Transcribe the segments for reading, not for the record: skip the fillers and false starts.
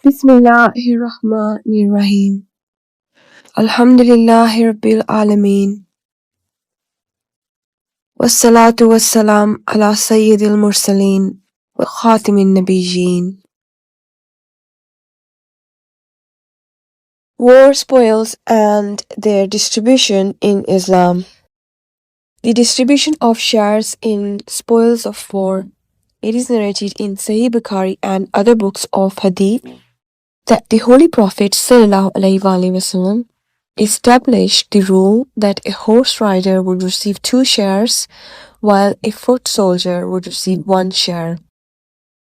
Bismillahirrahmanirrahim. Alhamdulillahi Rabbil Alameen. Wassalatu wassalam ala Sayyidil Mursaleen wa Khatimin Nabiyyin. War spoils and their distribution in Islam. The distribution of shares in spoils of war. It is narrated in Sahih Bukhari and other books of Hadith that the Holy Prophet sallallahu, alaihi wasallam established the rule that a horse rider would receive 2 shares while a foot soldier would receive 1 share.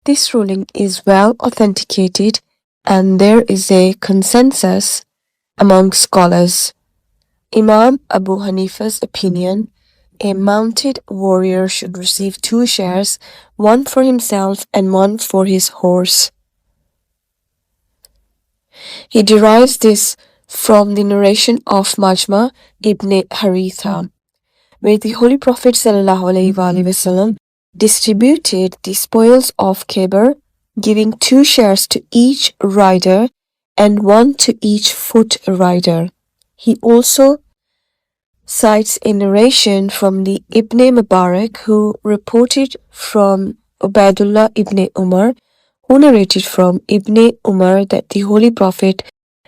This ruling is well authenticated and there is a consensus among scholars. Imam Abu Hanifa's opinion, a mounted warrior should receive 2 shares, 1 for himself and 1 for his horse. He derives this from the narration of Majma ibn Haritha, where the Holy Prophet sallallahu, alaihi wasallam distributed the spoils of Khaybar, giving 2 shares to each rider and 1 to each foot rider. He also cites a narration from the Ibn Mubarak, who reported from Ubaidullah ibn Umar, who narrated from Ibn Umar that the Holy Prophet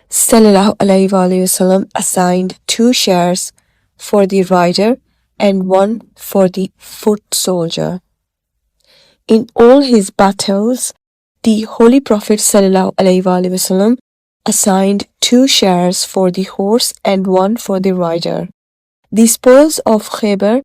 sallallahu, alaihi wasallam assigned 2 shares for the rider and 1 for the foot soldier. In all his battles, the Holy Prophet sallallahu, alaihi wasallam assigned 2 shares for the horse and 1 for the rider. The spoils of Khaybar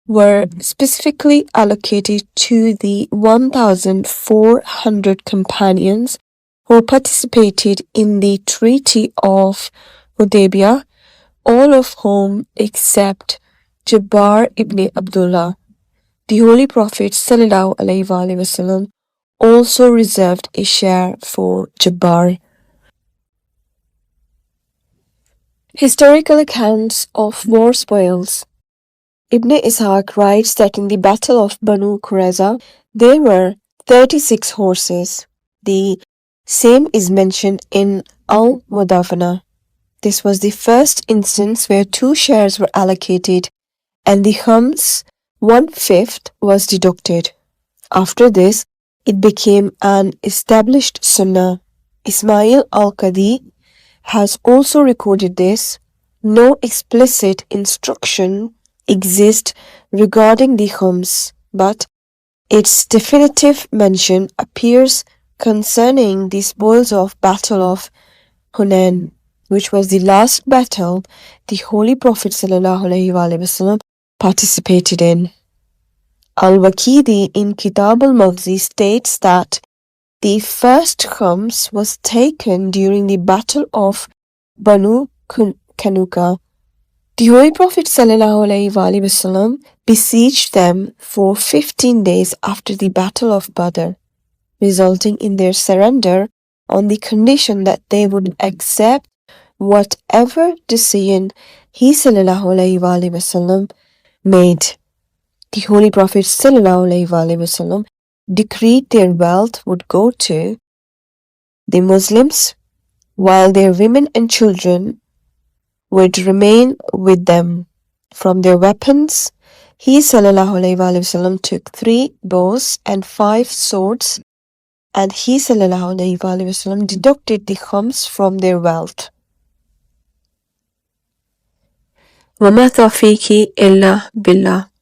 were specifically allocated to the 1,400 companions who participated in the Treaty of Hudaybiyah, all of whom except Jabbar ibn Abdullah. The Holy Prophet sallallahu, alaihi wasallam also reserved a share for Jabbar. Historical accounts of war spoils. Ibn Ishaq writes that in the Battle of Banu Qurayza, there were 36 horses. The same is mentioned in Al-Mudafana. This was the first instance where 2 shares were allocated and the khums, 1/5, was deducted. After this, it became an established Sunnah. Ismail al-Qadi has also recorded this. No explicit instruction exists regarding the khums, but its definitive mention appears concerning the spoils of Battle of Hunain, which was the last battle the Holy Prophet sallallahu, alaihi wasallam participated in. Al-Waqidi in Kitab al-Maghzi states that the first khums was taken during the Battle of Banu Kanuka. The Holy Prophet sallallahu, alaihi wasallam besieged them for 15 days after the Battle of Badr, resulting in their surrender on the condition that they would accept whatever decision he sallallahu, alaihi wasallam made. The Holy Prophet sallallahu, alaihi wasallam decreed their wealth would go to the Muslims, while their women and children would remain with them. From their weapons, he sallallahu, alaihi wasallam took 3 bows and 5 swords, and he sallallahu, alaihi wasallam deducted the khums from their wealth. وَمَا تَوْفِيقِي إِلَّا بِاللَّهِ.